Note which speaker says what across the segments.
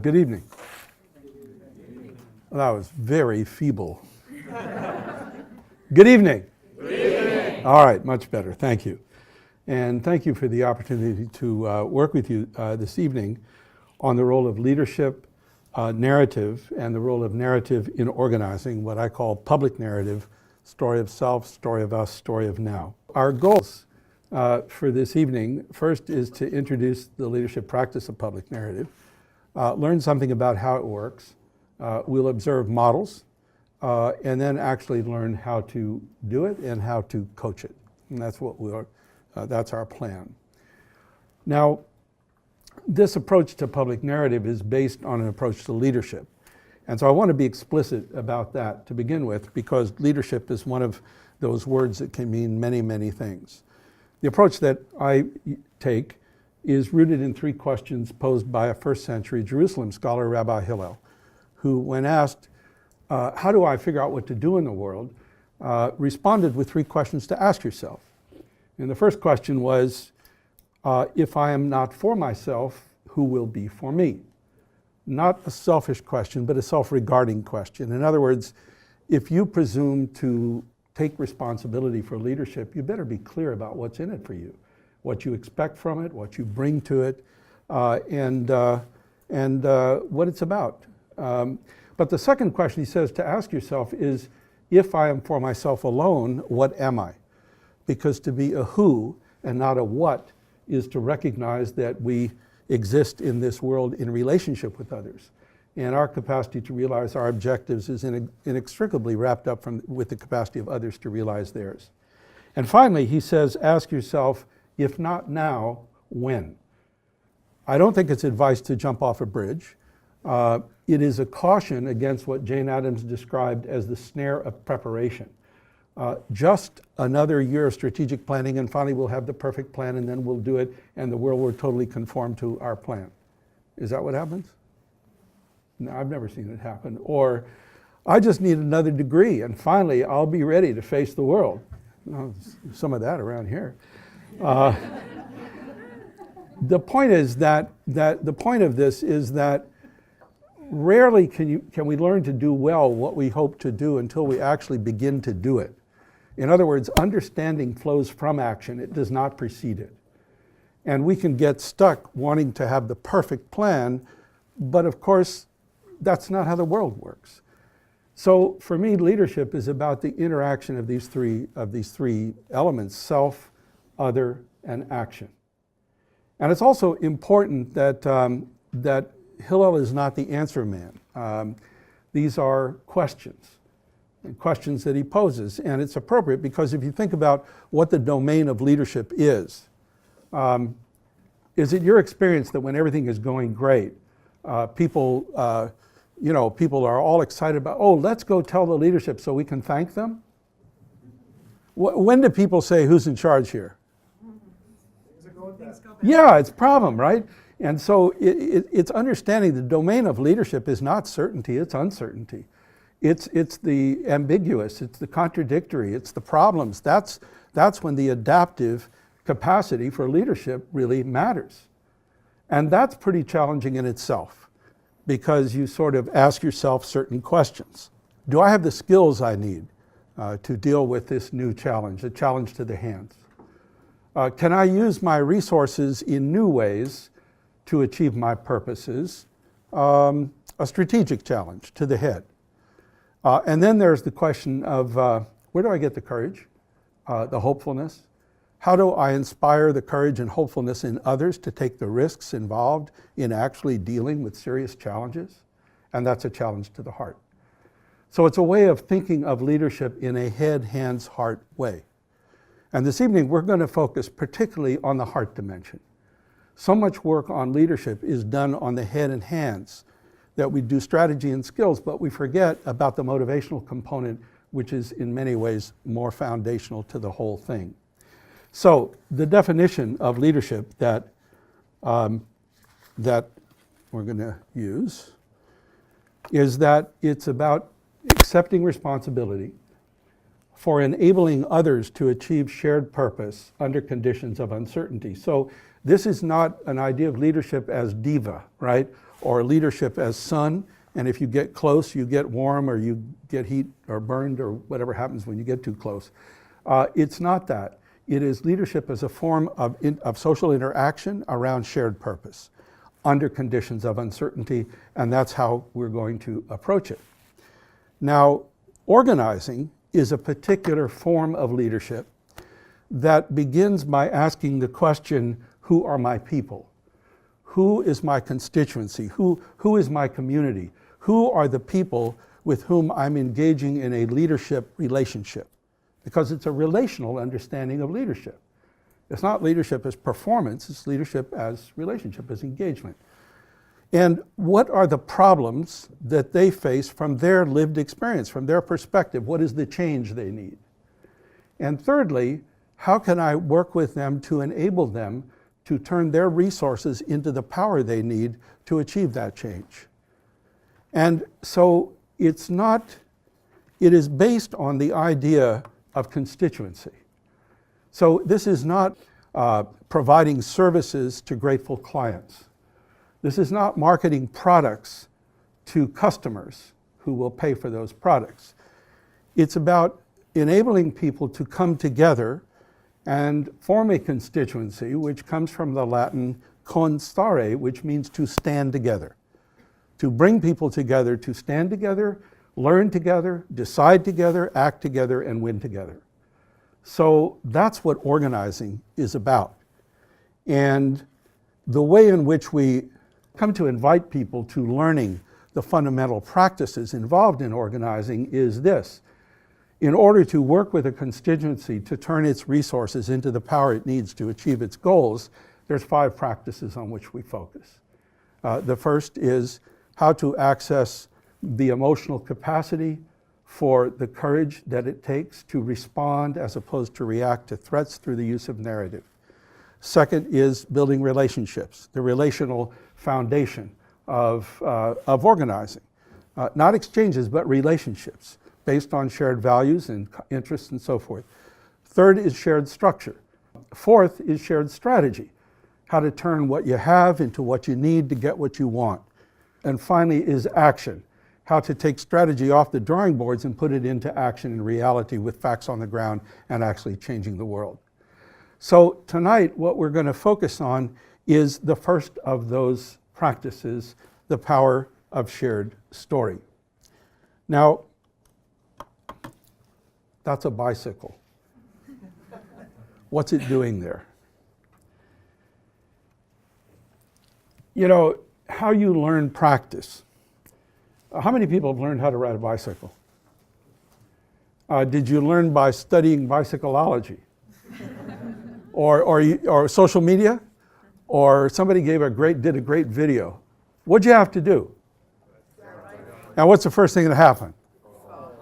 Speaker 1: Good evening. Well, that was very feeble. Good evening.
Speaker 2: Good evening.
Speaker 1: All right, much better. Thank you. And thank you for the opportunity to work with you this evening on the role of leadership, narrative, and the role of narrative in organizing, what I call public narrative, story of self, story of us, story of now. Our goals for this evening, first is to introduce the leadership practice of public narrative, learn something about how it works. We'll observe models, and then actually learn how to do it and how to coach it. And that's what that's our plan. Now, this approach to public narrative is based on an approach to leadership. And so I want to be explicit about that to begin with, because leadership is one of those words that can mean many, many things. The approach that I take is rooted in three questions posed by a first century Jerusalem scholar, Rabbi Hillel, who, when asked, how do I figure out what to do in the world, responded with three questions to ask yourself. And the first question was, if I am not for myself, who will be for me? Not a selfish question, but a self-regarding question. In other words, if you presume to take responsibility for leadership, you better be clear about what's in it for you, what you expect from it, what you bring to it, and what it's about. But the second question he says to ask yourself is, if I am for myself alone, what am I? Because to be a who and not a what is to recognize that we exist in this world in relationship with others. And our capacity to realize our objectives is inextricably wrapped up with the capacity of others to realize theirs. And finally, he says, ask yourself, if not now, when? I don't think it's advice to jump off a bridge. It is a caution against what Jane Addams described as the snare of preparation. Just another year of strategic planning, and finally we'll have the perfect plan, and then we'll do it, and the world will totally conform to our plan. Is that what happens? No, I've never seen it happen. Or, I just need another degree, and finally I'll be ready to face the world. Well, some of that around here. The point is that the point of this is that rarely can we learn to do well what we hope to do until we actually begin to do it. In other words, understanding flows from action. It does not precede it. And we can get stuck wanting to have the perfect plan, but of course, that's not how the world works. So for me, leadership is about the interaction of these three elements: self, other, and action. And it's also important that that Hillel is not the answer man. These are questions, and questions that he poses. And it's appropriate because if you think about what the domain of leadership is it your experience that when everything is going great, people are all excited about, oh, let's go tell the leadership so we can thank them? When do people say, who's in charge here? Yeah, it's a problem, right? And so it's understanding the domain of leadership is not certainty, it's uncertainty. It's the ambiguous, it's the contradictory, it's the problems. That's when the adaptive capacity for leadership really matters. And that's pretty challenging in itself, because you sort of ask yourself certain questions. Do I have the skills I need to deal with this new challenge, a challenge to the hands? Can I use my resources in new ways to achieve my purposes? A strategic challenge to the head. And then there's the question of where do I get the courage, the hopefulness? How do I inspire the courage and hopefulness in others to take the risks involved in actually dealing with serious challenges? And that's a challenge to the heart. So it's a way of thinking of leadership in a head, hands, heart way. And this evening we're going to focus particularly on the heart dimension. So much work on leadership is done on the head and hands, that we do strategy and skills, but we forget about the motivational component, which is in many ways more foundational to the whole thing. So the definition of leadership that we're going to use is that it's about accepting responsibility for enabling others to achieve shared purpose under conditions of uncertainty. So this is not an idea of leadership as diva, right? or leadership as sun, and if you get close, you get warm or you get heat or burned or whatever happens when you get too close. It's not that. It is leadership as a form of social interaction around shared purpose under conditions of uncertainty, and that's how we're going to approach it. Now, organizing is a particular form of leadership that begins by asking the question, who are my people? Who is my constituency? Who is my community? Who are the people with whom I'm engaging in a leadership relationship? Because it's a relational understanding of leadership. It's not leadership as performance, it's leadership as relationship, as engagement. And what are the problems that they face from their lived experience, from their perspective? What is the change they need? And thirdly, how can I work with them to enable them to turn their resources into the power they need to achieve that change? And so it is based on the idea of constituency. So this is not providing services to grateful clients. This is not marketing products to customers who will pay for those products. It's about enabling people to come together and form a constituency, which comes from the Latin constare, which means to stand together. To bring people together, to stand together, learn together, decide together, act together, and win together. So that's what organizing is about. And the way in which we come to invite people to learning the fundamental practices involved in organizing is this. In order to work with a constituency to turn its resources into the power it needs to achieve its goals, there's 5 practices on which we focus. The first is how to access the emotional capacity for the courage that it takes to respond as opposed to react to threats through the use of narrative. Second is building relationships, the relational foundation of organizing. Not exchanges, but relationships based on shared values and interests and so forth. Third is shared structure. Fourth is shared strategy, how to turn what you have into what you need to get what you want. And finally is action, how to take strategy off the drawing boards and put it into action in reality with facts on the ground and actually changing the world. So tonight, what we're going to focus on is the first of those practices, the power of shared story. Now, that's a bicycle. What's it doing there? You know, how you learn practice. How many people have learned how to ride a bicycle? Did you learn by studying bicycleology? or social media? Or somebody did a great video? What'd you have to do? Now what's the first thing that happened?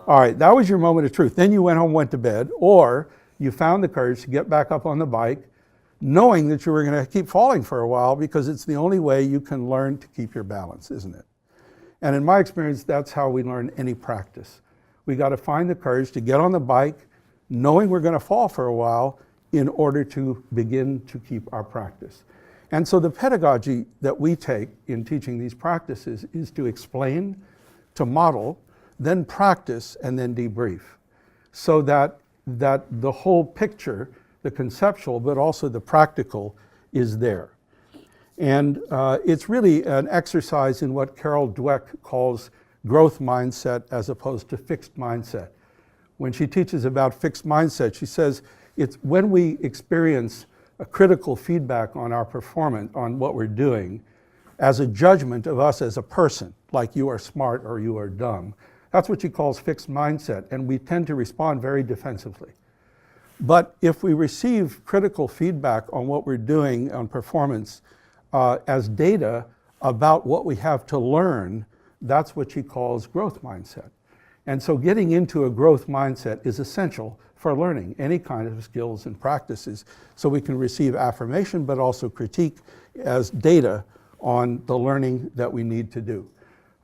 Speaker 1: All right, that was your moment of truth. Then you went home, went to bed, or you found the courage to get back up on the bike, knowing that you were going to keep falling for a while because it's the only way you can learn to keep your balance, isn't it? And in my experience, that's how we learn any practice. We got to find the courage to get on the bike, knowing we're going to fall for a while in order to begin to keep our practice. And so the pedagogy that we take in teaching these practices is to explain, to model, then practice, and then debrief, so that the whole picture, the conceptual, but also the practical, is there. And it's really an exercise in what Carol Dweck calls growth mindset as opposed to fixed mindset. When she teaches about fixed mindset, she says it's when we experience a critical feedback on our performance, on what we're doing, as a judgment of us as a person, like you are smart or you are dumb. That's what she calls fixed mindset, and we tend to respond very defensively. But if we receive critical feedback on what we're doing on performance as data about what we have to learn, that's what she calls growth mindset. And so getting into a growth mindset is essential for learning any kind of skills and practices, so we can receive affirmation but also critique as data on the learning that we need to do.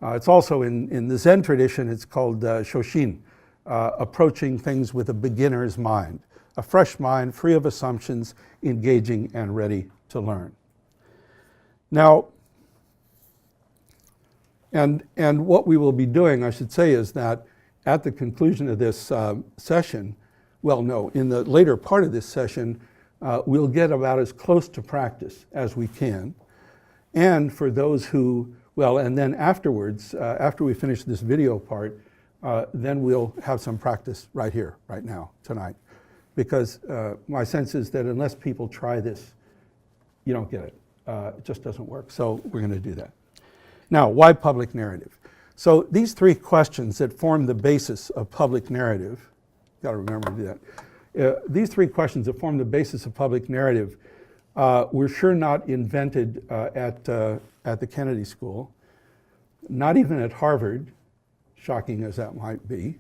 Speaker 1: It's also in the Zen tradition, it's called shoshin, approaching things with a beginner's mind, a fresh mind, free of assumptions, engaging and ready to learn. Now, And what we will be doing, I should say, is that at the conclusion of this session, well, no, in the later part of this session, we'll get about as close to practice as we can. And for those who, well, and then afterwards, after we finish this video part, then we'll have some practice right here, right now, tonight. Because my sense is that unless people try this, you don't get it. It just doesn't work. So we're going to do that. Now, why public narrative? So these three questions that form the basis of public narrative, got to remember to do that. These three questions that form the basis of public narrative were sure not invented at the Kennedy School, not even at Harvard, shocking as that might be.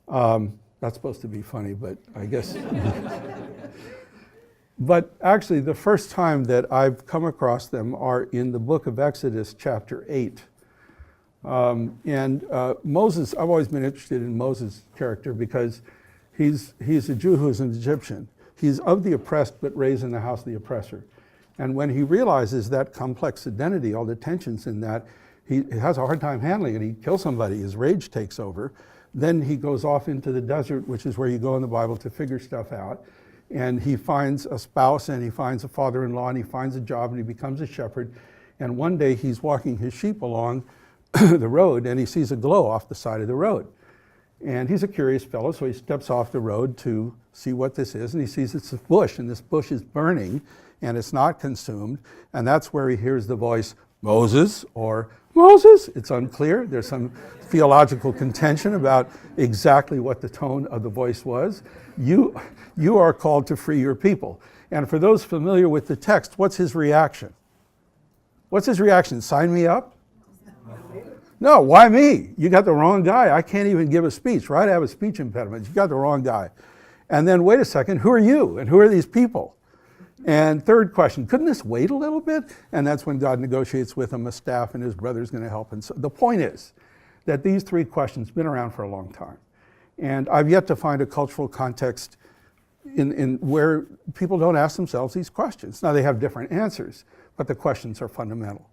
Speaker 1: That's supposed to be funny, but I guess. But actually, the first time that I've come across them are in the book of Exodus, chapter 8. Moses, I've always been interested in Moses' character because he's a Jew who's an Egyptian. He's of the oppressed, but raised in the house of the oppressor. And when he realizes that complex identity, all the tensions in that, he has a hard time handling it. He kills somebody, his rage takes over. Then he goes off into the desert, which is where you go in the Bible to figure stuff out. And he finds a spouse, and he finds a father-in-law, and he finds a job, and he becomes a shepherd. And one day he's walking his sheep along the road, and he sees a glow off the side of the road. And he's a curious fellow, so he steps off the road to see what this is, and he sees it's a bush, and this bush is burning, and it's not consumed. And that's where he hears the voice, Moses, or Moses. It's unclear. There's some theological contention about exactly what the tone of the voice was. You are called to free your people. And for those familiar with the text, what's his reaction? What's his reaction? Sign me up? No, why me? You got the wrong guy. I can't even give a speech, right? I have a speech impediment. You got the wrong guy. And then wait a second, who are you? And who are these people? And third question, couldn't this wait a little bit? And that's when God negotiates with him a staff, and his brother's going to help. And so the point is that these three questions have been around for a long time. And I've yet to find a cultural context in where people don't ask themselves these questions. Now, they have different answers, but the questions are fundamental.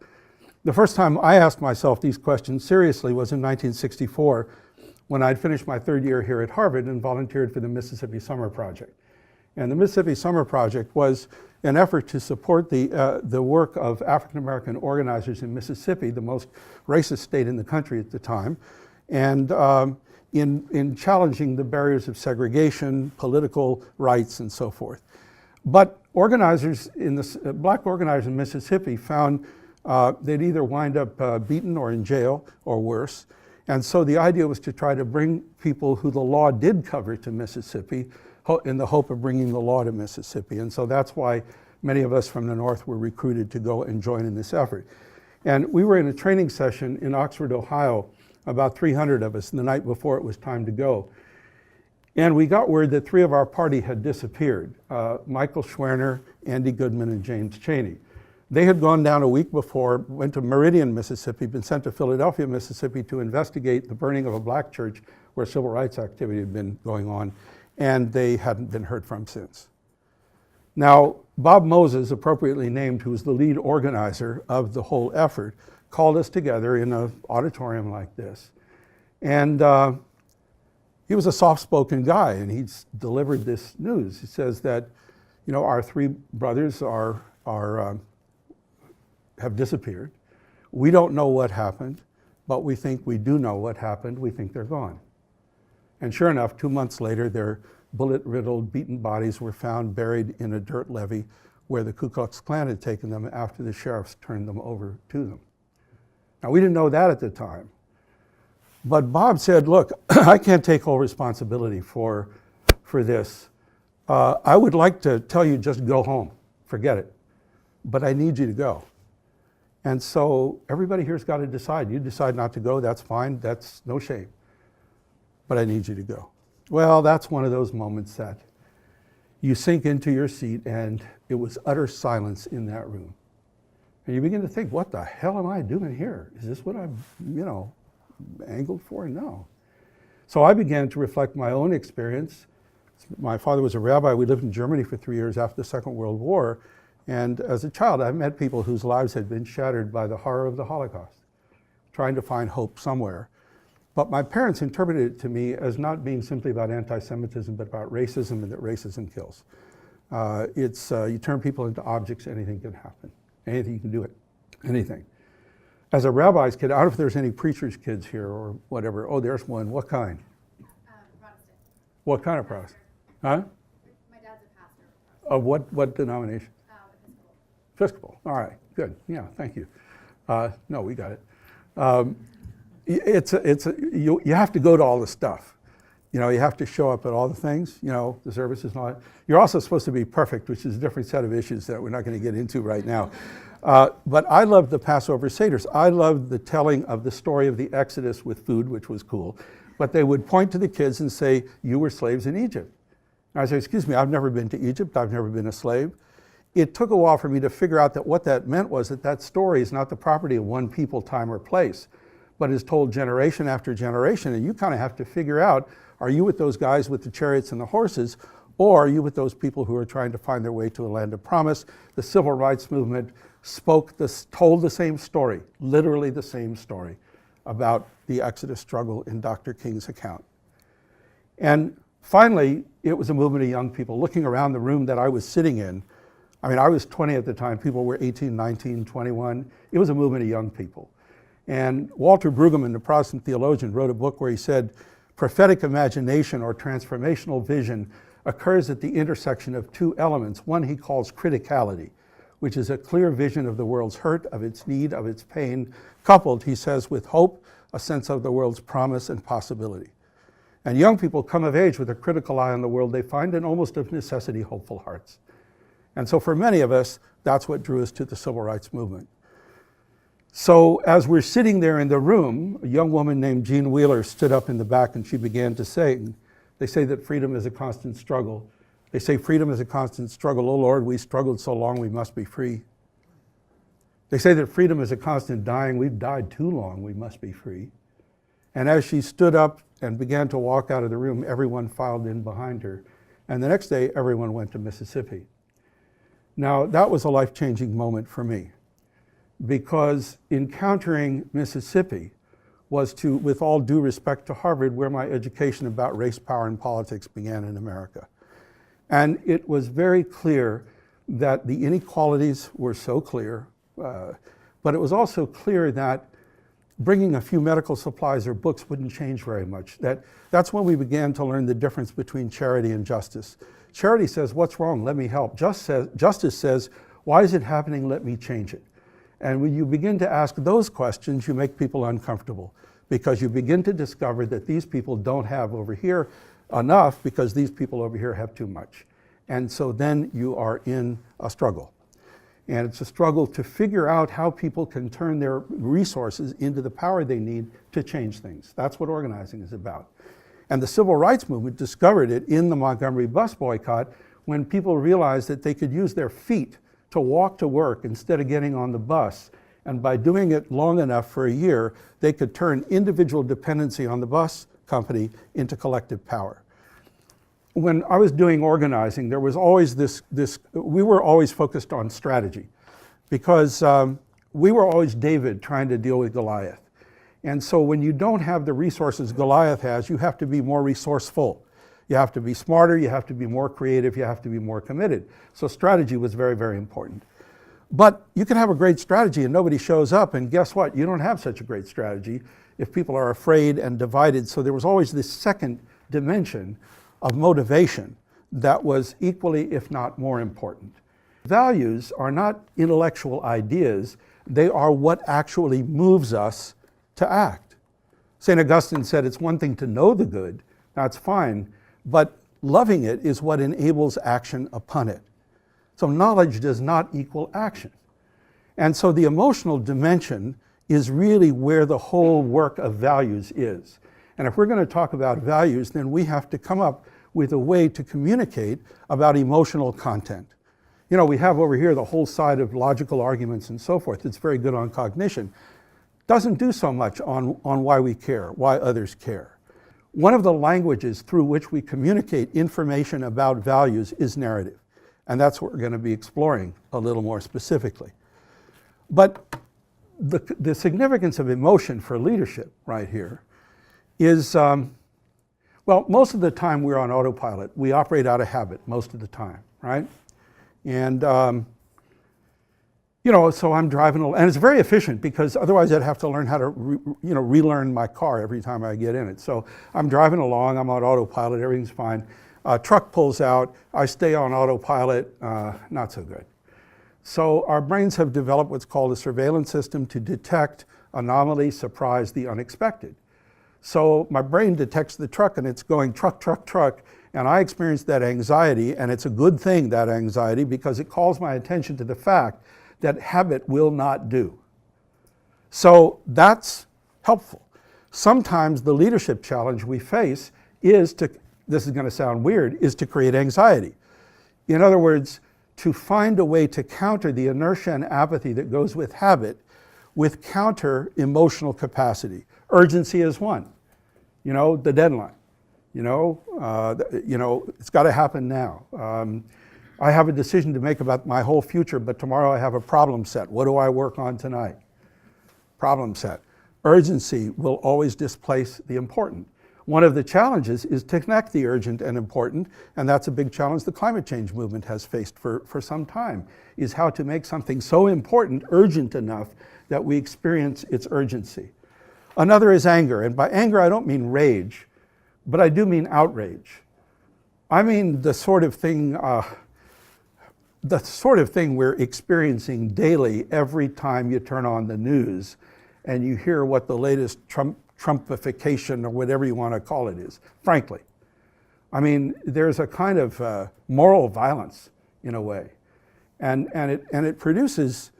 Speaker 1: The first time I asked myself these questions seriously was in 1964, when I'd finished my third year here at Harvard and volunteered for the Mississippi Summer Project. And the Mississippi Summer Project was an effort to support the work of African-American organizers in Mississippi, the most racist state in the country at the time, and in challenging the barriers of segregation, political rights, and so forth. But organizers black organizers in Mississippi found they'd either wind up beaten or in jail or worse. And so the idea was to try to bring people who the law did cover to Mississippi in the hope of bringing the law to Mississippi. And so that's why many of us from the North were recruited to go and join in this effort. And we were in a training session in Oxford, Ohio, about 300 of us, the night before it was time to go. And we got word that 3 of our party had disappeared, Michael Schwerner, Andy Goodman, and James Chaney. They had gone down a week before, went to Meridian, Mississippi, been sent to Philadelphia, Mississippi to investigate the burning of a black church where civil rights activity had been going on, and they hadn't been heard from since. Now, Bob Moses, appropriately named, who was the lead organizer of the whole effort, called us together in an auditorium like this. And he was a soft-spoken guy, and he delivered this news. He says that, our 3 brothers have disappeared. We don't know what happened, but we think we do know what happened. We think they're gone. And sure enough, 2 months later, their bullet-riddled, beaten bodies were found buried in a dirt levee where the Ku Klux Klan had taken them after the sheriffs turned them over to them. Now, we didn't know that at the time. But Bob said, look, I can't take whole responsibility for this. I would like to tell you just go home, forget it. But I need you to go. And so everybody here's got to decide. You decide not to go, that's fine, that's no shame. But I need you to go. Well, that's one of those moments that you sink into your seat, and it was utter silence in that room. And you begin to think, what the hell am I doing here? Is this what I'm, angled for? No. So I began to reflect my own experience. My father was a rabbi. We lived in Germany for 3 years after the Second World War. And as a child, I met people whose lives had been shattered by the horror of the Holocaust. trying to find hope somewhere. But my parents interpreted it to me as not being simply about anti-Semitism, but about racism, and that racism kills. You turn people into objects, anything can happen. Anything you can do it, anything. As a rabbi's kid, I don't know if there's any preacher's kids here or whatever. Oh, there's one. What kind?
Speaker 2: Protestant.
Speaker 1: What kind of Protestant? Huh?
Speaker 2: My dad's a pastor.
Speaker 1: Of what denomination?
Speaker 2: Episcopal.
Speaker 1: Episcopal. All right, good. Yeah, thank you. No, we got it. You have to go to all the stuff. You know, you have to show up at all the things, you know, the services and all that. You're also supposed to be perfect, which is a different set of issues that we're not going to get into right now. But I loved the Passover Seders. I loved the telling of the story of the Exodus with food, which was cool. But they would point to the kids and say, you were slaves in Egypt. And I say, excuse me, I've never been to Egypt. I've never been a slave. It took a while for me to figure out that what that meant was that that story is not the property of one people, time, or place, but is told generation after generation. And you kind of have to figure out, are you with those guys with the chariots and the horses, or are you with those people who are trying to find their way to a land of promise? The civil rights movement told the same story, literally the same story, about the Exodus struggle in Dr. King's account. And finally, it was a movement of young people looking around the room that I was sitting in. I mean, I was 20 at the time. People were 18, 19, 21. It was a movement of young people. And Walter Brueggemann, the Protestant theologian, wrote a book where he said, prophetic imagination or transformational vision occurs at the intersection of two elements. One he calls criticality, which is a clear vision of the world's hurt, of its need, of its pain, coupled, he says, with hope, a sense of the world's promise and possibility. And young people come of age with a critical eye on the world. They find in almost of necessity hopeful hearts. And so for many of us, that's what drew us to the civil rights movement. So as we're sitting there in the room, a young woman named Jean Wheeler stood up in the back and she began to sing. They say that freedom is a constant struggle. They say freedom is a constant struggle. Oh Lord, we struggled so long, we must be free. They say that freedom is a constant dying. We've died too long, we must be free. And as she stood up and began to walk out of the room, everyone filed in behind her. And the next day, everyone went to Mississippi. Now, that was a life-changing moment for me, because encountering Mississippi was to, with all due respect to Harvard, where my education about race, power, and politics began in America. And it was very clear that the inequalities were so clear, but it was also clear that bringing a few medical supplies or books wouldn't change very much. That's when we began to learn the difference between charity and justice. Charity says, what's wrong? Let me help. Justice says, why is it happening? Let me change it. And when you begin to ask those questions, you make people uncomfortable, because you begin to discover that these people don't have over here enough because these people over here have too much. And so then you are in a struggle. And it's a struggle to figure out how people can turn their resources into the power they need to change things. That's what organizing is about. And the civil rights movement discovered it in the Montgomery bus boycott, when people realized that they could use their feet to walk to work instead of getting on the bus. And by doing it long enough for a year, they could turn individual dependency on the bus company into collective power. When I was doing organizing, there was always we were always focused on strategy, because we were always David trying to deal with Goliath. And so when you don't have the resources Goliath has, you have to be more resourceful. You have to be smarter, you have to be more creative, you have to be more committed. So strategy was very, very important. But you can have a great strategy and nobody shows up, and guess what? You don't have such a great strategy if people are afraid and divided. So there was always this second dimension of motivation that was equally, if not more important. Values are not intellectual ideas, they are what actually moves us to act. St. Augustine said it's one thing to know the good, that's fine, but loving it is what enables action upon it. So knowledge does not equal action. And so the emotional dimension is really where the whole work of values is. And if we're going to talk about values, then we have to come up with a way to communicate about emotional content. You know, we have over here the whole side of logical arguments and so forth. It's very good on cognition. Doesn't do so much on why we care, why others care. One of the languages through which we communicate information about values is narrative. And that's what we're going to be exploring a little more specifically. But the significance of emotion for leadership right here is, well, most of the time we're on autopilot. We operate out of habit most of the time, right? And, so I'm driving, and it's very efficient because otherwise I'd have to learn how to, relearn my car every time I get in it. So I'm driving along, I'm on autopilot, everything's fine. Truck pulls out, I stay on autopilot, not so good. So our brains have developed what's called a surveillance system to detect anomaly, surprise, the unexpected. So my brain detects the truck and it's going truck, truck, truck, and I experience that anxiety, and it's a good thing, that anxiety, because it calls my attention to the fact that habit will not do. So that's helpful. Sometimes the leadership challenge we face is to, this is going to sound weird, is to create anxiety. In other words, to find a way to counter the inertia and apathy that goes with habit with counter emotional capacity. Urgency is one. The deadline. It's got to happen now. I have a decision to make about my whole future, but tomorrow I have a problem set. What do I work on tonight? Problem set. Urgency will always displace the important. One of the challenges is to connect the urgent and important, and that's a big challenge the climate change movement has faced for some time, is how to make something so important urgent enough that we experience its urgency. Another is anger, and by anger I don't mean rage, but I do mean outrage. I mean the sort of thing we're experiencing daily every time you turn on the news and you hear what the latest Trumpification or whatever you want to call it is, frankly. I mean, there's a kind of moral violence in a way, and it produces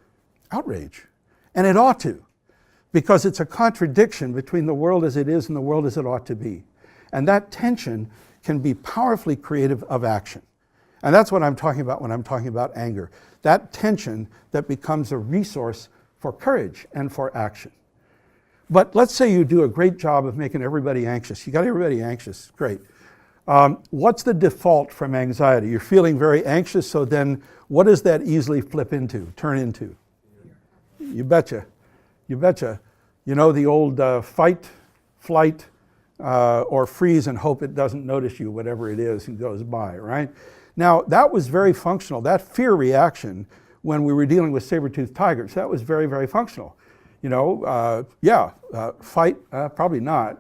Speaker 1: outrage, and it ought to, because it's a contradiction between the world as it is and the world as it ought to be. And that tension can be powerfully creative of action. And that's what I'm talking about when I'm talking about anger. That tension that becomes a resource for courage and for action. But let's say you do a great job of making everybody anxious. You got everybody anxious, great. What's the default from anxiety? You're feeling very anxious, so then what does that easily turn into? You betcha. You betcha. The old fight, flight, or freeze and hope it doesn't notice you, whatever it is, and goes by, right? Now, that was very functional. That fear reaction, when we were dealing with saber-toothed tigers, that was very, very functional. Fight, probably not.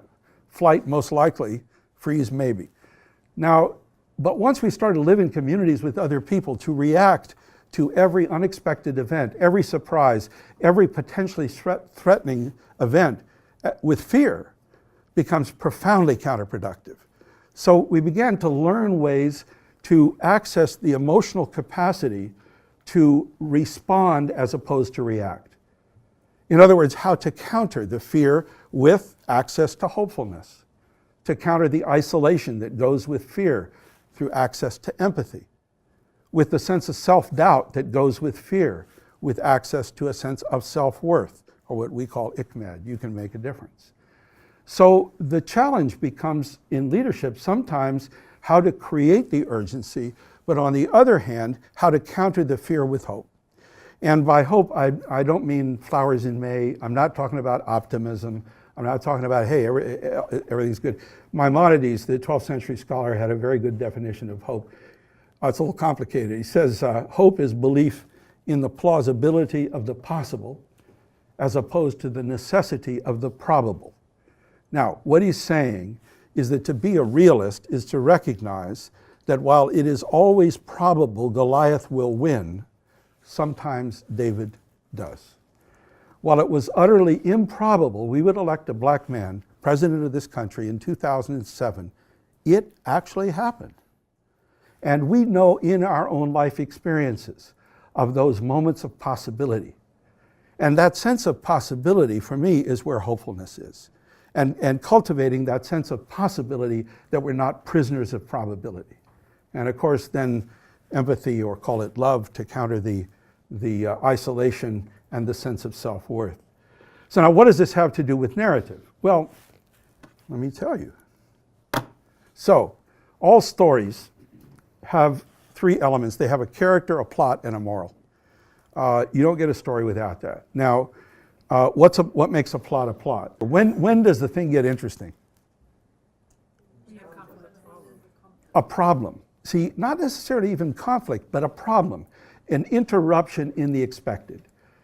Speaker 1: Flight, most likely. Freeze, maybe. Now, but once we started to live in communities with other people, to react to every unexpected event, every surprise, every potentially threatening event with fear becomes profoundly counterproductive. So we began to learn ways to access the emotional capacity to respond as opposed to react. In other words, how to counter the fear with access to hopefulness, to counter the isolation that goes with fear through access to empathy, with the sense of self-doubt that goes with fear, with access to a sense of self-worth, or what we call ICMAD, you can make a difference. So the challenge becomes in leadership sometimes how to create the urgency, but on the other hand, how to counter the fear with hope. And by hope, I don't mean flowers in May. I'm not talking about optimism. I'm not talking about, hey, everything's good. Maimonides, the 12th century scholar, had a very good definition of hope. It's a little complicated. He says, hope is belief in the plausibility of the possible as opposed to the necessity of the probable. Now, what he's saying is that to be a realist is to recognize that while it is always probable Goliath will win, sometimes David does. While it was utterly improbable we would elect a black man president of this country in 2007, it actually happened. And we know in our own life experiences of those moments of possibility. And that sense of possibility for me is where hopefulness is. And cultivating that sense of possibility that we're not prisoners of probability. And of course then empathy, or call it love, to counter the isolation and the sense of self-worth. So now what does this have to do with narrative? Well, let me tell you. So all stories have three elements. They have a character, a plot, and a moral. You don't get a story without that. Now, What makes a plot a plot? When does the thing get interesting? A problem. See, not necessarily even conflict, but a problem, an interruption in the expected.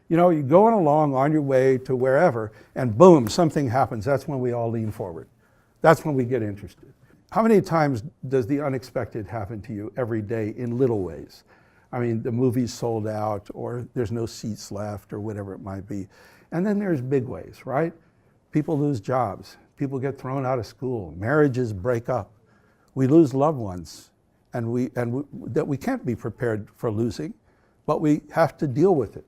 Speaker 1: You know, you're going along on your way to wherever, and boom, something happens. That's when we all lean forward. That's when we get interested. How many times does the unexpected happen to you every day in little ways? I mean, the movie's sold out, or there's no seats left, or whatever it might be. And then there's big ways, right? People lose jobs. People get thrown out of school. Marriages break up. We lose loved ones, that we can't be prepared for losing, but we have to deal with it.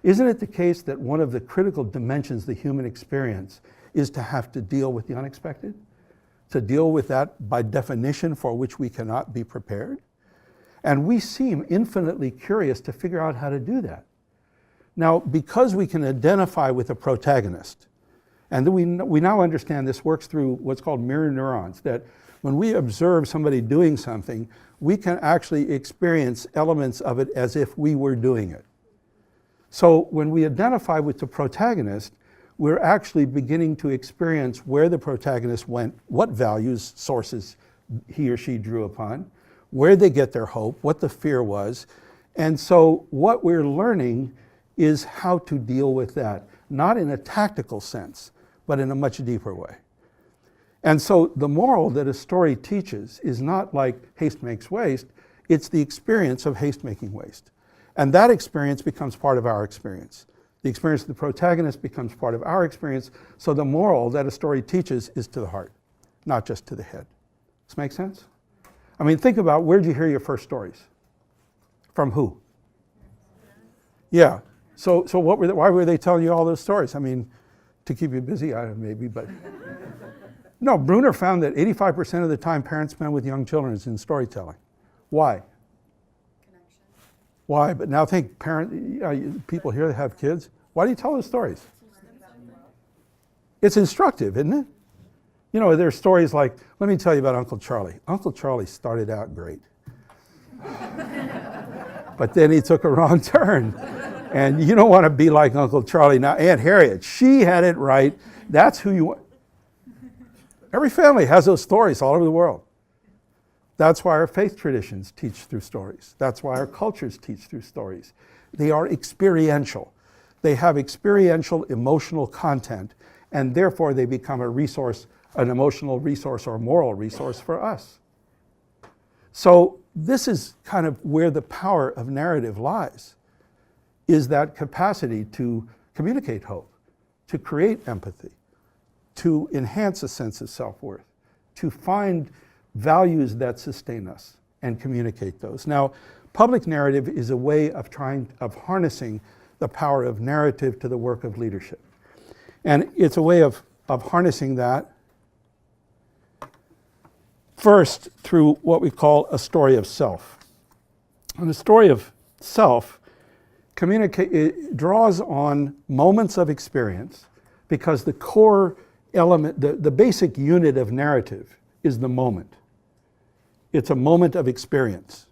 Speaker 1: Isn't it the case that one of the critical dimensions of the human experience is to have to deal with the unexpected? To deal with that by definition for which we cannot be prepared? And we seem infinitely curious to figure out how to do that. Now, because we can identify with a protagonist, and we now understand this works through what's called mirror neurons, that when we observe somebody doing something, we can actually experience elements of it as if we were doing it. So when we identify with the protagonist, we're actually beginning to experience where the protagonist went, what values, sources he or she drew upon, where they get their hope, what the fear was. And so what we're learning is how to deal with that, not in a tactical sense, but in a much deeper way. And so the moral that a story teaches is not like haste makes waste, it's the experience of haste making waste. And that experience becomes part of our experience. The experience of the protagonist becomes part of our experience. So the moral that a story teaches is to the heart, not just to the head. Does this make sense? I mean, think about, where'd you hear your first stories? From who? Yeah. So why were they telling you all those stories? I mean, to keep you busy, maybe, but. No, Bruner found that 85% of the time parents spend with young children is in storytelling. Why?
Speaker 2: Connection.
Speaker 1: Why? But now think, people here that have kids, why do you tell those stories? It's instructive, isn't it? You know, there's stories like, let me tell you about Uncle Charlie. Uncle Charlie started out great. But then he took a wrong turn. And you don't want to be like Uncle Charlie. Now, Aunt Harriet, she had it right. That's who you want. Every family has those stories all over the world. That's why our faith traditions teach through stories. That's why our cultures teach through stories. They are experiential. They have experiential emotional content, and therefore they become a resource, an emotional resource or moral resource for us. So this is kind of where the power of narrative lies, is that capacity to communicate hope, to create empathy, to enhance a sense of self-worth, to find values that sustain us and communicate those. Now, public narrative is a way of harnessing the power of narrative to the work of leadership. And it's a way of harnessing that first through what we call a story of self. And the story of self it draws on moments of experience, because the core element, the basic unit of narrative is the moment. It's a moment of experience.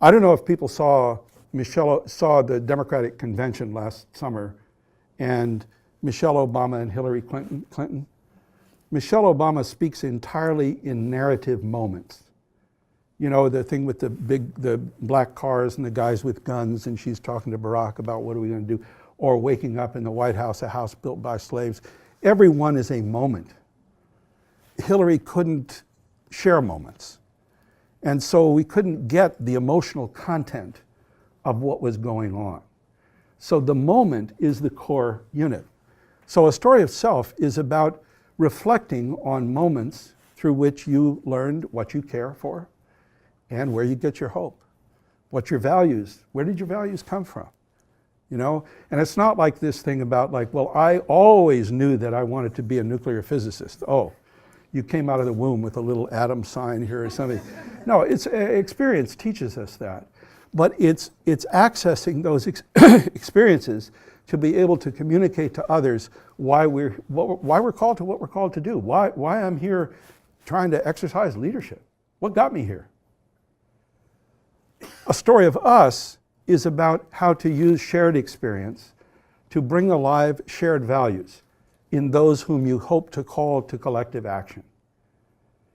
Speaker 1: I don't know if people saw the Democratic convention last summer, and Michelle Obama and Hillary Clinton. Michelle Obama speaks entirely in narrative moments. You know, the thing with the black cars and the guys with guns, and she's talking to Barack about what are we going to do, or waking up in the White House, a house built by slaves. Every one is a moment. Hillary couldn't share moments. And so we couldn't get the emotional content of what was going on. So the moment is the core unit. So a story of self is about reflecting on moments through which you learned what you care for and where you get your hope. What your values, where did your values come from? You know, and it's not like this thing about like, well, I always knew that I wanted to be a nuclear physicist. Oh, you came out of the womb with a little atom sign here or something. No, it's experience teaches us that. But it's accessing those experiences to be able to communicate to others why we're called to what we're called to do, why I'm here trying to exercise leadership. What got me here? A story of us is about how to use shared experience to bring alive shared values in those whom you hope to call to collective action.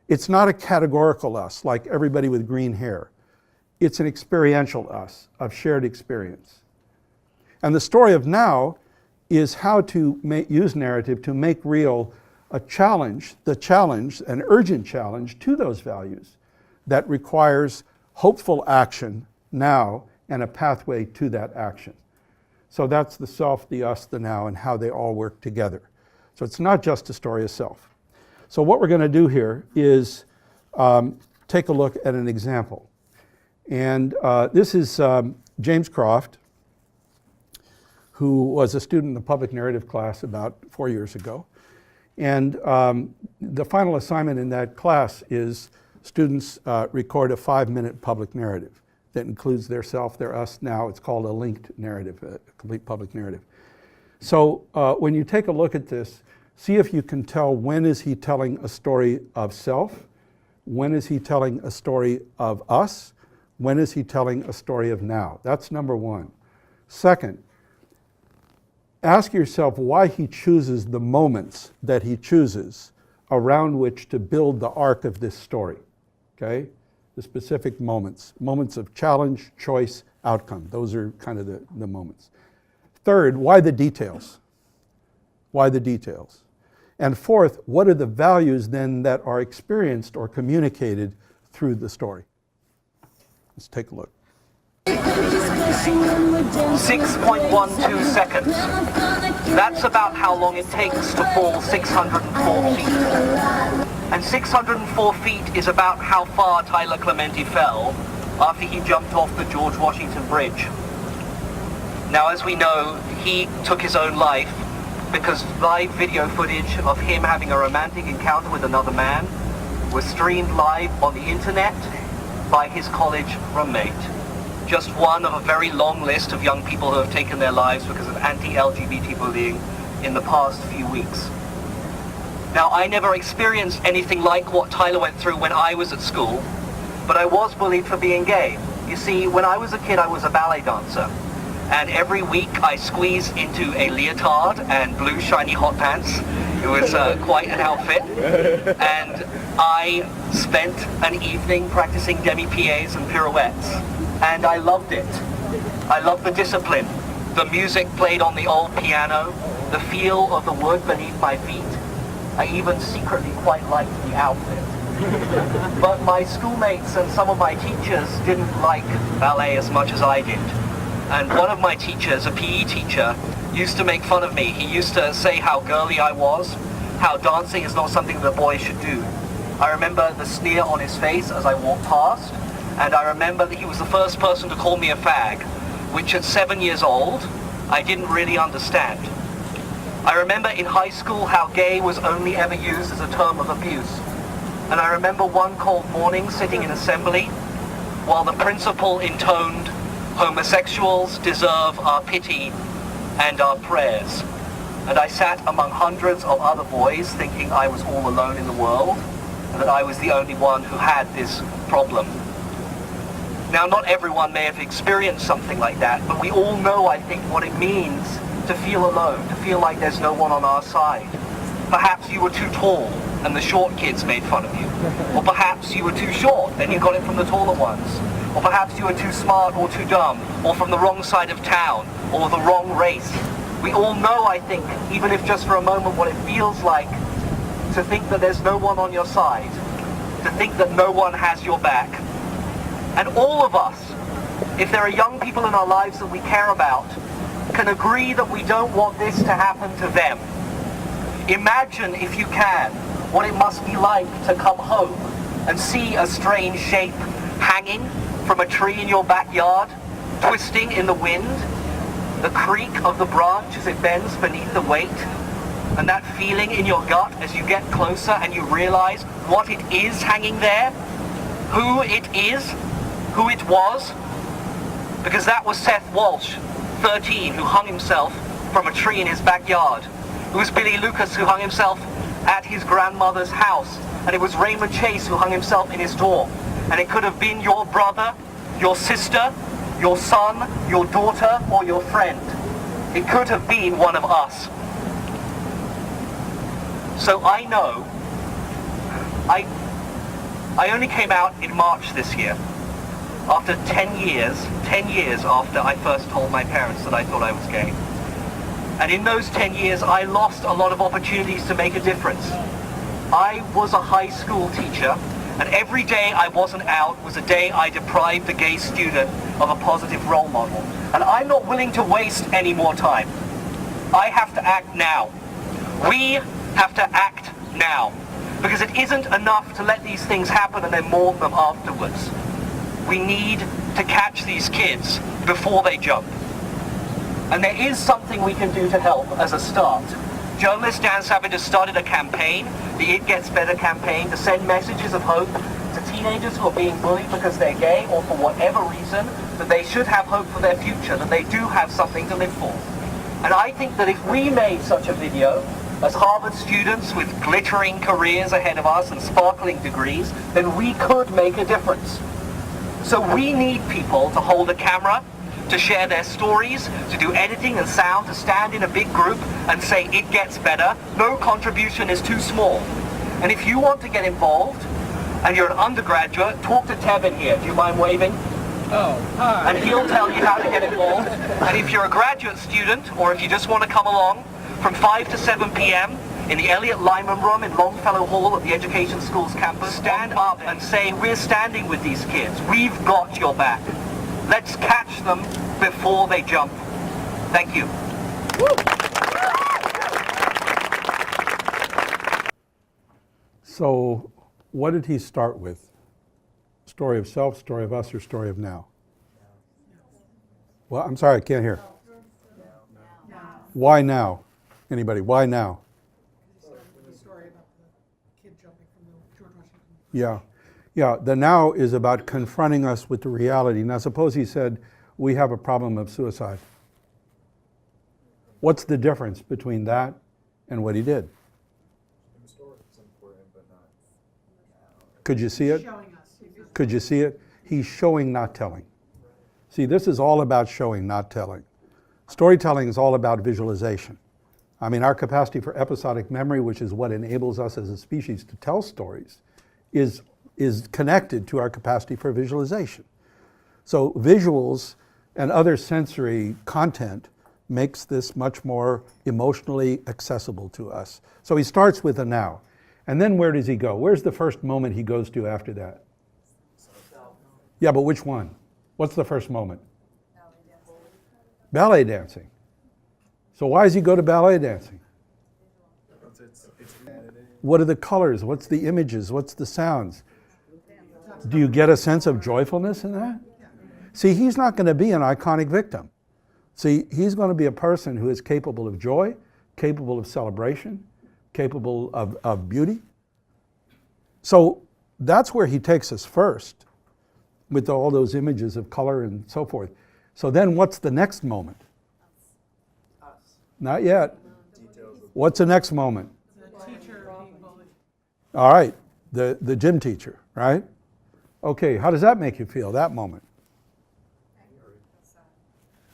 Speaker 1: It's not a categorical us like everybody with green hair. It's an experiential us of shared experience. And the story of now is how to use narrative to make real a challenge, an urgent challenge to those values that requires hopeful action now and a pathway to that action. So that's the self, the us, the now, and how they all work together. So it's not just a story of self. So what we're going to do here is take a look at an example. And this is James Croft, who was a student in the public narrative class about 4 years ago. And the final assignment in that class is students record a 5-minute public narrative that includes their self, their us, now. It's called a linked narrative, a complete public narrative. So when you take a look at this, see if you can tell when is he telling a story of self, when is he telling a story of us, when is he telling a story of now. That's number one. Second, ask yourself why he chooses the moments that he chooses around which to build the arc of this story, okay? The specific moments of challenge, choice, outcome. Those are kind of the moments. Third, why the details? Why the details? And fourth, what are the values then that are experienced or communicated through the story? Let's take a look.
Speaker 3: 6.12 seconds. That's about how long it takes to fall 604 feet. And 604 feet is about how far Tyler Clementi fell after he jumped off the George Washington Bridge. Now, as we know, he took his own life because live video footage of him having a romantic encounter with another man was streamed live on the internet by his college roommate. Just one of a very long list of young people who have taken their lives because of anti-LGBT bullying in the past few weeks. Now, I never experienced anything like what Tyler went through when I was at school, but I was bullied for being gay. You see, when I was a kid, I was a ballet dancer. And every week I squeezed into a leotard and blue shiny hot pants. It was quite an outfit. And I spent an evening practicing demi-pieds and pirouettes. And I loved it. I loved the discipline. The music played on the old piano, the feel of the wood beneath my feet. I even secretly quite liked the outfit. But my schoolmates and some of my teachers didn't like ballet as much as I did. And one of my teachers, a PE teacher, used to make fun of me. He used to say how girly I was, how dancing is not something that boys should do. I remember the sneer on his face as I walked past, and I remember that he was the first person to call me a fag, which at 7 years old, I didn't really understand. I remember in high school how gay was only ever used as a term of abuse. And I remember one cold morning sitting in assembly while the principal intoned, "Homosexuals deserve our pity and our prayers." And I sat among hundreds of other boys thinking I was all alone in the world and that I was the only one who had this problem. Now, not everyone may have experienced something like that, but we all know, I think, what it means to feel alone, to feel like there's no one on our side. Perhaps you were too tall and the short kids made fun of you. Or perhaps you were too short and you got it from the taller ones. Or perhaps you were too smart or too dumb, or from the wrong side of town, or the wrong race. We all know, I think, even if just for a moment, what it feels like to think that there's no one on your side, to think that no one has your back. And all of us, if there are young people in our lives that we care about, can agree that we don't want this to happen to them. Imagine, if you can, what it must be like to come home and see a strange shape hanging from a tree in your backyard, twisting in the wind, the creak of the branch as it bends beneath the weight, and that feeling in your gut as you get closer and you realize what it is hanging there, who it is, who it was. Because that was Seth Walsh, 13, who hung himself from a tree in his backyard. It was Billy Lucas, who hung himself at his grandmother's house. And it was Raymond Chase, who hung himself in his dorm. And it could have been your brother, your sister, your son, your daughter, or your friend. It could have been one of us. So I know, I only came out in March this year, after 10 years after I first told my parents that I thought I was gay. And in those 10 years, I lost a lot of opportunities to make a difference. I was a high school teacher, and every day I wasn't out was a day I deprived the gay student of a positive role model. And I'm not willing to waste any more time. I have to act now. We have to act now. Because it isn't enough to let these things happen and then mourn them afterwards. We need to catch these kids before they jump. And there is something we can do to help as a start. Journalist Dan Savage has started a campaign, the It Gets Better campaign, to send messages of hope to teenagers who are being bullied because they're gay or for whatever reason, that they should have hope for their future, that they do have something to live for. And I think that if we made such a video, as Harvard students with glittering careers ahead of us and sparkling degrees, then we could make a difference. So we need people to hold a camera, to share their stories, to do editing and sound, to stand in a big group and say it gets better. No contribution is too small. And if you want to get involved and you're an undergraduate, talk to Tevin here. Do you mind waving?
Speaker 4: Oh, hi.
Speaker 3: And he'll tell you how to get involved. And if you're a graduate student, or if you just want to come along, from 5 to 7 p.m. in the Elliott Lyman Room in Longfellow Hall at the Education Schools campus, stand up and say, we're standing with these kids. We've got your back. Let's catch them before they jump. Thank you.
Speaker 1: So what did he start with? Story of self, story of us, or story of now? Well, I'm sorry, I can't hear. Why now? Anybody, why now?
Speaker 4: The story about the kid jumping from the George Washington.
Speaker 1: Yeah, the now is about confronting us with the reality. Now suppose he said, we have a problem of suicide. What's the difference between that and what he did? Could you see it?
Speaker 4: Showing us.
Speaker 1: Could you see it? He's showing, not telling. See, this is all about showing, not telling. Storytelling is all about visualization. I mean, our capacity for episodic memory, which is what enables us as a species to tell stories, is connected to our capacity for visualization. So visuals and other sensory content makes this much more emotionally accessible to us. So he starts with a now. And then where does he go? Where's the first moment he goes to after that? Yeah, but which one? What's the first moment? Ballet dancing. So why does he go to ballet dancing? What are the colors? What's the images? What's the sounds? Do you get a sense of joyfulness in that? See, he's not going to be an iconic victim. See, he's going to be a person who is capable of joy, capable of celebration, capable of beauty. So that's where he takes us first, with all those images of color and so forth. So then what's the next moment? Not yet. What's the next moment?
Speaker 4: The teacher being bullied.
Speaker 1: All right, the gym teacher, right? Okay, how does that make you feel, that moment?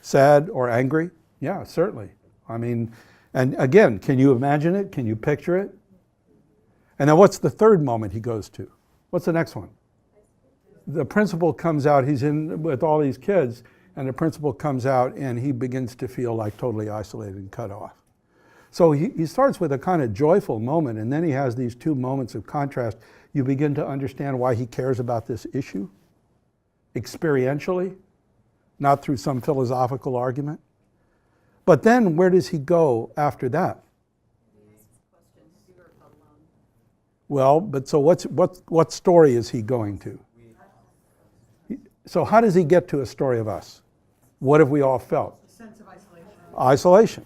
Speaker 1: Sad or angry? Yeah, certainly. I mean, and again, can you imagine it? Can you picture it? And then what's the third moment he goes to? What's the next one? The principal comes out, he's in with all these kids, and the principal comes out and he begins to feel like totally isolated and cut off. So he starts with a kind of joyful moment, and then he has these two moments of contrast. You begin to understand why he cares about this issue, experientially, not through some philosophical argument. But then where does he go after that? Well, but so what story is he going to? So how does he get to a story of us? What have we all felt?
Speaker 4: A sense of isolation.
Speaker 1: Isolation.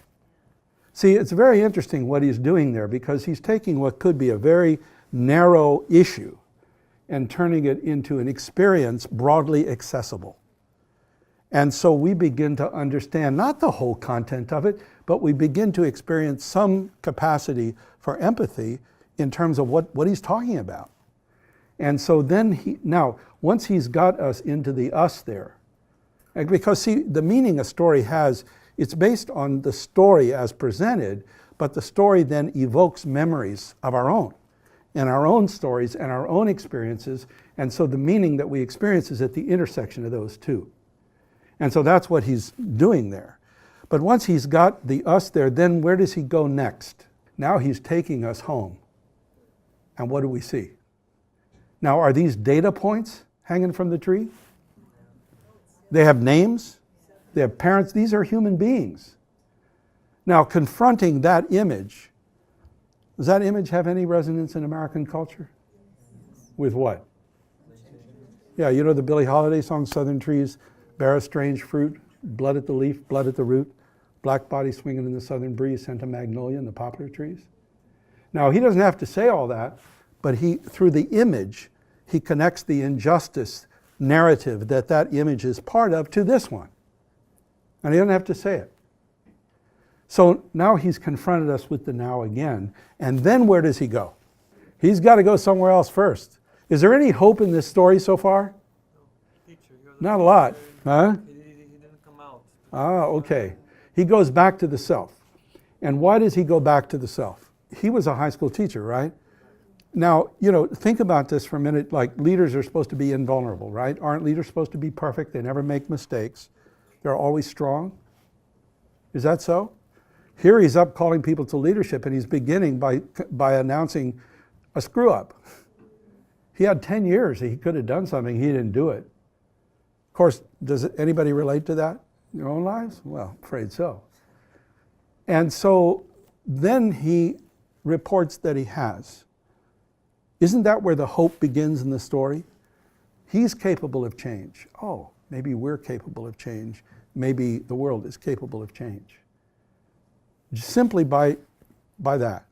Speaker 1: See, it's very interesting what he's doing there, because he's taking what could be a very narrow issue and turning it into an experience broadly accessible. And so we begin to understand not the whole content of it, but we begin to experience some capacity for empathy in terms of what he's talking about. And so then now, once he's got us into the us there, and because see, the meaning a story has It's based on the story as presented, but the story then evokes memories of our own, and our own stories and our own experiences, and so the meaning that we experience is at the intersection of those two. And so that's what he's doing there. But once he's got the us there, then where does he go next? Now he's taking us home. And what do we see? Now, are these data points hanging from the tree? They have names. They have parents. These are human beings. Now, confronting that image, does that image have any resonance in American culture? With what? Yeah, you know the Billie Holiday song, Southern Trees Bear a Strange Fruit, Blood at the Leaf, Blood at the Root, Black Body Swinging in the Southern Breeze, Scent of Magnolia and the Poplar Trees. Now, he doesn't have to say all that, but he, through the image, he connects the injustice narrative that that image is part of to this one. And he doesn't have to say it. So now he's confronted us with the now again. And then where does he go? He's got to go somewhere else first. Is there any hope in this story so far? Not a lot. Huh?
Speaker 5: He didn't come out.
Speaker 1: Ah, okay. He goes back to the self. And why does he go back to the self? He was a high school teacher, right? Now, you know, think about this for a minute. Like, leaders are supposed to be invulnerable, right? Aren't leaders supposed to be perfect? They never make mistakes. They're always strong. Is that so? Here he's up calling people to leadership, and he's beginning by announcing a screw up. He had 10 years. He could have done something. He didn't do it. Of course, does anybody relate to that in their own lives? Well, afraid so. And so then he reports that he has. Isn't that where the hope begins in the story? He's capable of change. Oh, maybe we're capable of change. Maybe the world is capable of change. Simply by that.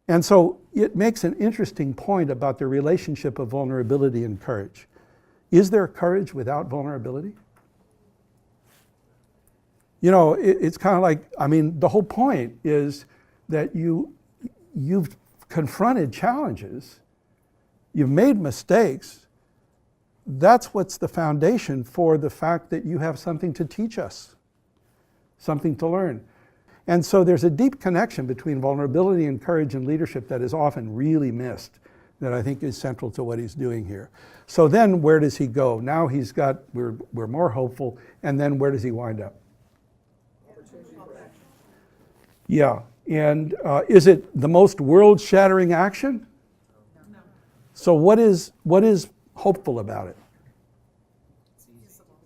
Speaker 1: And so it makes an interesting point about the relationship of vulnerability and courage. Is there courage without vulnerability? You know, it's kind of like, I mean, the whole point is that you've confronted challenges, you've made mistakes. That's what's the foundation for the fact that you have something to teach us, something to learn. And so there's a deep connection between vulnerability and courage and leadership that is often really missed, that I think is central to what he's doing here. So then where does he go? Now we're more hopeful, and then where does he wind up? Yeah, and is it the most world-shattering action?
Speaker 4: No.
Speaker 1: So what is hopeful about it?
Speaker 4: It's feasible.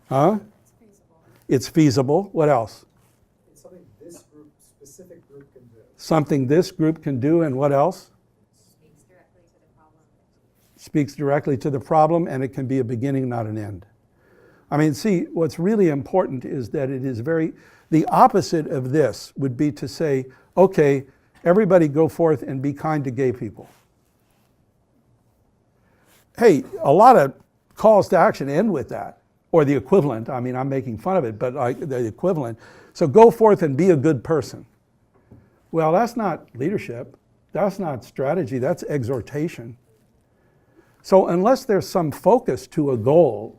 Speaker 1: Huh?
Speaker 4: It's feasible.
Speaker 1: It's feasible. What else?
Speaker 6: It's something this specific group can do.
Speaker 1: Something this group can do, and what else?
Speaker 2: Speaks directly to the problem.
Speaker 1: Speaks directly to the problem, and it can be a beginning, not an end. I mean, see, what's really important is that it is the opposite of this would be to say, okay, everybody go forth and be kind to gay people. Hey, a lot of calls to action end with that, or the equivalent. I mean, I'm making fun of it, but the equivalent. So go forth and be a good person. Well, that's not leadership. That's not strategy. That's exhortation. So unless there's some focus to a goal,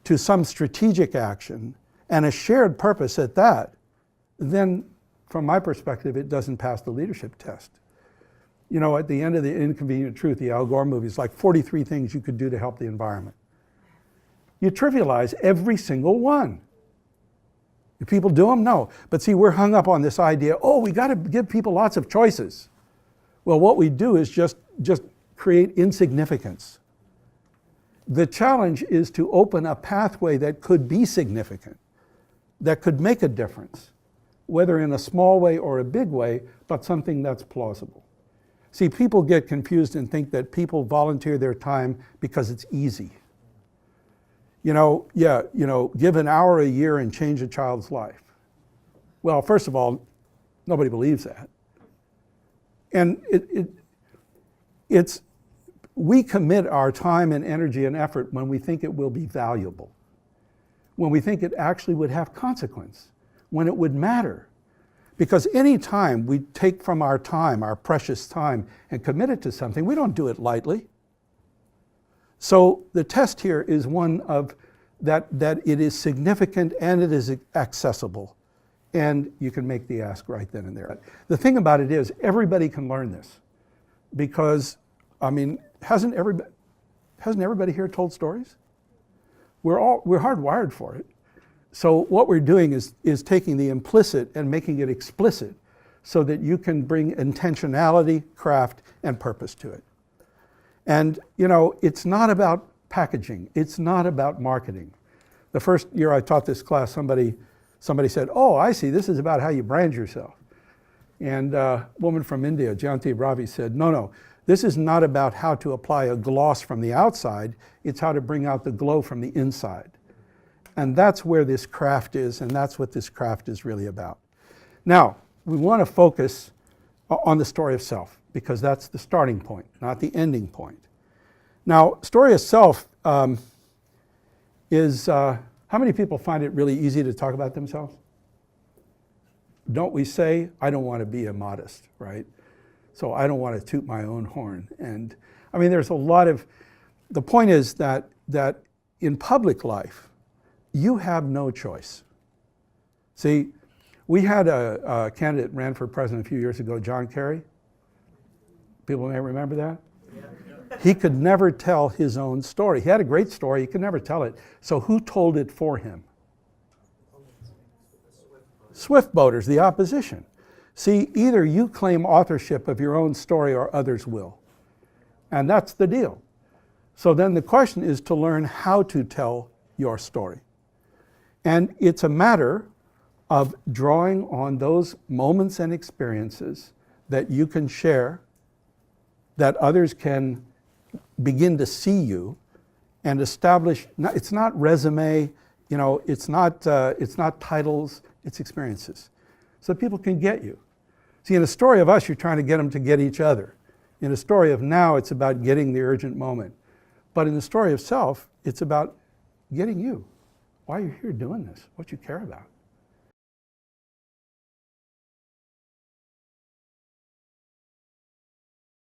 Speaker 1: to some strategic action, and a shared purpose at that, then from my perspective, it doesn't pass the leadership test. You know, at the end of The Inconvenient Truth, the Al Gore movie, is like 43 things you could do to help the environment. You trivialize every single one. Do people do them? No. But see, we're hung up on this idea, oh, we got to give people lots of choices. Well, what we do is just create insignificance. The challenge is to open a pathway that could be significant, that could make a difference, whether in a small way or a big way, but something that's plausible. See, people get confused and think that people volunteer their time because it's easy. Give an hour a year and change a child's life. Well, first of all, nobody believes that. And we commit our time and energy and effort when we think it will be valuable, when we think it actually would have consequence, when it would matter. Because any time we take from our time, our precious time, and commit it to something, we don't do it lightly. So the test here is one of that it is significant and it is accessible. And you can make the ask right then and there. The thing about it is everybody can learn this because, I mean, hasn't everybody here told stories? We're hardwired for it. So what we're doing is taking the implicit and making it explicit so that you can bring intentionality, craft, and purpose to it. And, you know, it's not about packaging. It's not about marketing. The first year I taught this class, somebody said, oh, I see, this is about how you brand yourself. And a woman from India, Jayanti Ravi, said, no, this is not about how to apply a gloss from the outside, it's how to bring out the glow from the inside. And that's where this craft is, and that's what this craft is really about. Now, we want to focus on the story of self, because that's the starting point, not the ending point. Now, story of self is, how many people find it really easy to talk about themselves? Don't we say, I don't want to be immodest, right? So I don't want to toot my own horn. And I mean, there's a lot of, the point is that in public life, you have no choice. See, we had a candidate ran for president a few years ago, John Kerry. People may remember that? He could never tell his own story. He had a great story, he could never tell it. So who told it for him? Swift voters, the opposition. See, either you claim authorship of your own story or others will. And that's the deal. So then the question is to learn how to tell your story. And it's a matter of drawing on those moments and experiences that you can share, that others can begin to see you and establish. It's not resume, you know, it's not titles, it's experiences. So people can get you. See, in a story of us, you're trying to get them to get each other. In a story of now, it's about getting the urgent moment. But in the story of self, it's about getting you. Why you're here doing this, what you care about.